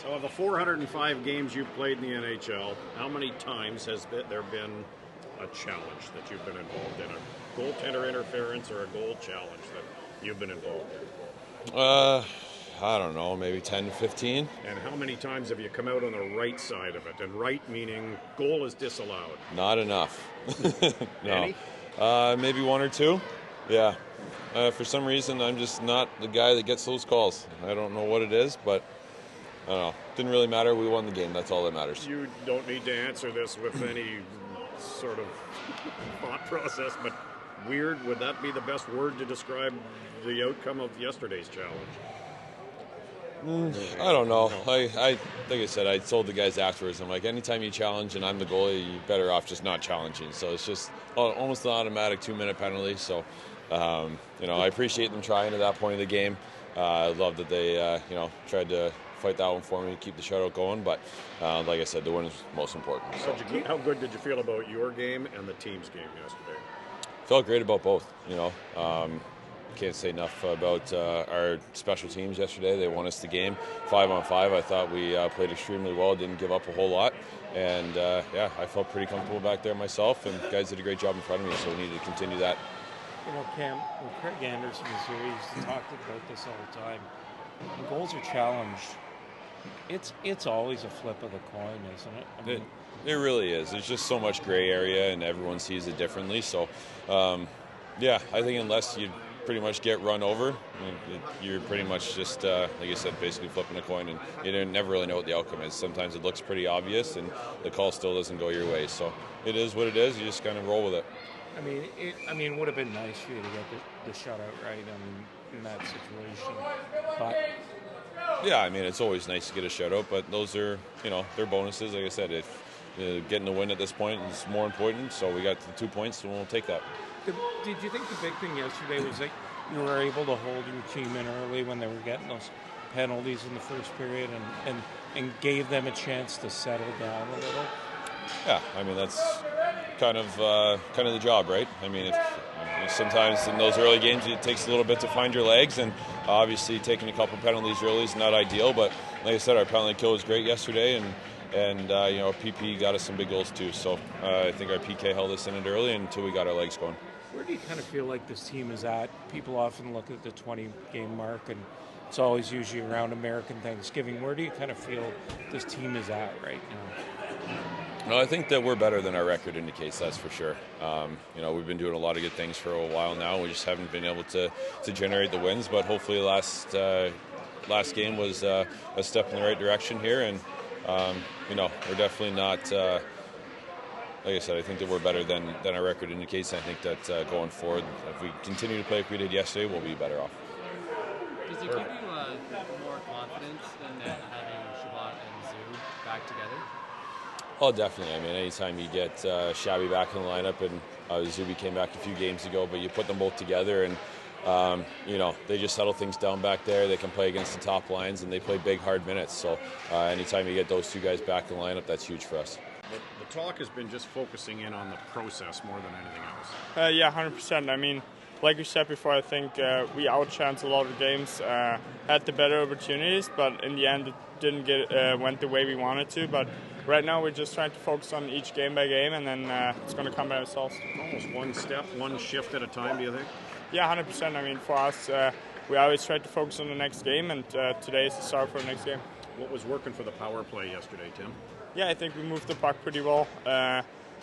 So of the 405 games you've played in the NHL, how many times has there been a challenge that you've been involved in? A goaltender interference or a goal challenge that you've been involved in? I don't know, maybe 10 to 15. And how many times have you come out on the right side of it? And right meaning goal is disallowed. Not enough. No. Maybe one or two. Yeah. For some reason, I'm just not the guy that gets those calls. I don't know what it is, but I don't know. Didn't really matter. We won the game. That's all that matters. You don't need to answer this with any sort of thought process, but weird, would that be the best word to describe the outcome of yesterday's challenge? I don't know. Like I said, I told the guys afterwards, I'm like, anytime you challenge and I'm the goalie, you're better off just not challenging. So it's just almost an automatic 2-minute penalty. So, I appreciate them trying at that point of the game. I love that they, tried to fight that one for me to keep the shutout going. But like I said, the win is most important. So. How good did you feel about your game and the team's game yesterday? Felt great about both, Can't say enough about our special teams yesterday. They won us the game 5-on-5. I thought we played extremely well, didn't give up a whole lot. And, I felt pretty comfortable back there myself, and guys did a great job in front of me, so we needed to continue that. Cam, when Craig Anderson was here, he used to talk about this all the time. When goals are challenged, it's always a flip of the coin, isn't it? It really is. There's just so much gray area, and everyone sees it differently. So, I think unless you pretty much get run over, you're pretty much just, like I said, basically flipping a coin, and you never really know what the outcome is. Sometimes it looks pretty obvious, and the call still doesn't go your way. So it is what it is. You just kind of roll with it. It would have been nice for you to get the shutout right in that situation. But yeah, it's always nice to get a shutout, but those are, they're bonuses. Like I said, if getting the win at this point is more important, so we got the 2 points, and we'll take that. Did you think the big thing yesterday was that you were able to hold your team in early when they were getting those penalties in the first period and gave them a chance to settle down a little? Yeah, that's kind of the job, right? If sometimes in those early games it takes a little bit to find your legs, and obviously taking a couple penalties early is not ideal, but like I said, our penalty kill was great yesterday, and our PP got us some big goals too. So I think our PK held us in it early until we got our legs going. Where do you kind of feel like this team is at? People often look at the 20-game mark, and it's always usually around American Thanksgiving. Where do you kind of feel this team is at right now? Well, I think that we're better than our record indicates, that's for sure. We've been doing a lot of good things for a while now. We just haven't been able to generate the wins, but hopefully last game was a step in the right direction here, and we're definitely not, like I said, I think that we're better than our record indicates, and I think that going forward, if we continue to play like we did yesterday, we'll be better off. Does it give you more confidence in having Shabbat and Zoo back together? Oh, definitely. Anytime you get Shabby back in the lineup, and Zuby came back a few games ago, but you put them both together, and they just settle things down back there. They can play against the top lines, and they play big, hard minutes. So anytime you get those two guys back in the lineup, that's huge for us. The talk has been just focusing in on the process more than anything else. Yeah, 100%. Like you said before, I think we outchanced a lot of games, had the better opportunities, but in the end it didn't went the way we wanted to. But right now we're just trying to focus on each game by game, and then it's going to come by ourselves. Almost one step, one shift at a time, do you think? Yeah, 100%. For us, we always try to focus on the next game, and today is the start for the next game. What was working for the power play yesterday, Tim? Yeah, I think we moved the puck pretty well.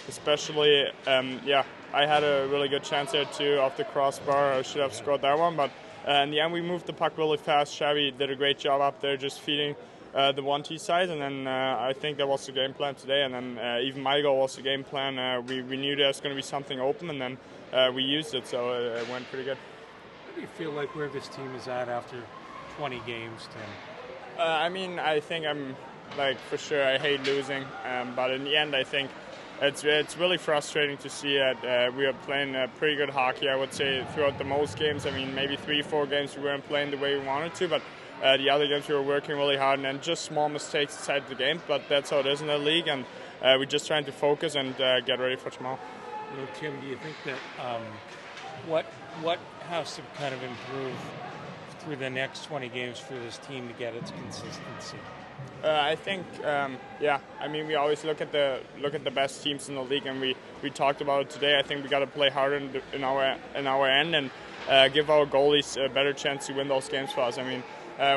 Especially, I had a really good chance there too off the crossbar. I should have scored that one, but in the end we moved the puck really fast. Shabby did a great job up there just feeding the 1T side, and then I think that was the game plan today, and then even my goal was the game plan. We knew there was going to be something open, and then we used it, so it went pretty good. How do you feel like where this team is at after 20 games, Tim? I think I'm, for sure I hate losing, but in the end I think it's really frustrating to see that we are playing pretty good hockey, I would say, throughout the most games. Maybe 3-4 games we weren't playing the way we wanted to, but the other games we were working really hard, and then just small mistakes inside the game, but that's how it is in the league, and we're just trying to focus and get ready for tomorrow. Tim, do you think that what has to kind of improve through the next 20 games for this team to get its consistency? I think, I mean, we always look at the best teams in the league, and we talked about it today. I think we got to play harder in our end and give our goalies a better chance to win those games for us. I mean,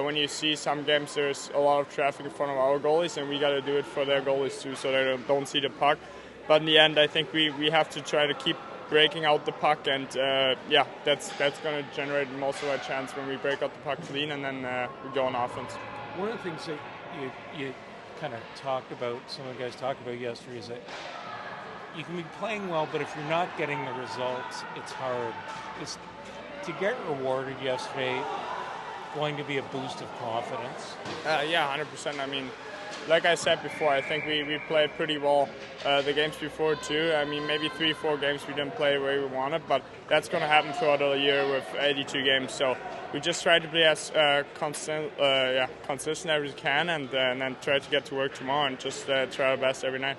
when you see some games, there's a lot of traffic in front of our goalies, and we got to do it for their goalies too, so they don't see the puck. But in the end, I think we have to try to keep breaking out the puck, and that's going to generate most of our chance when we break out the puck clean, and then we go on offense. One of the things that you kind of talked about, some of the guys talked about yesterday, is that you can be playing well, but if you're not getting the results, it's hard. Is to get rewarded yesterday going to be a boost of confidence? 100%. I mean, like I said before, I think we played pretty well the games before too. I mean, maybe 3-4 games we didn't play the way we wanted, but that's going to happen throughout the year with 82 games. So we just try to be as consistent as we can, and then try to get to work tomorrow and just try our best every night.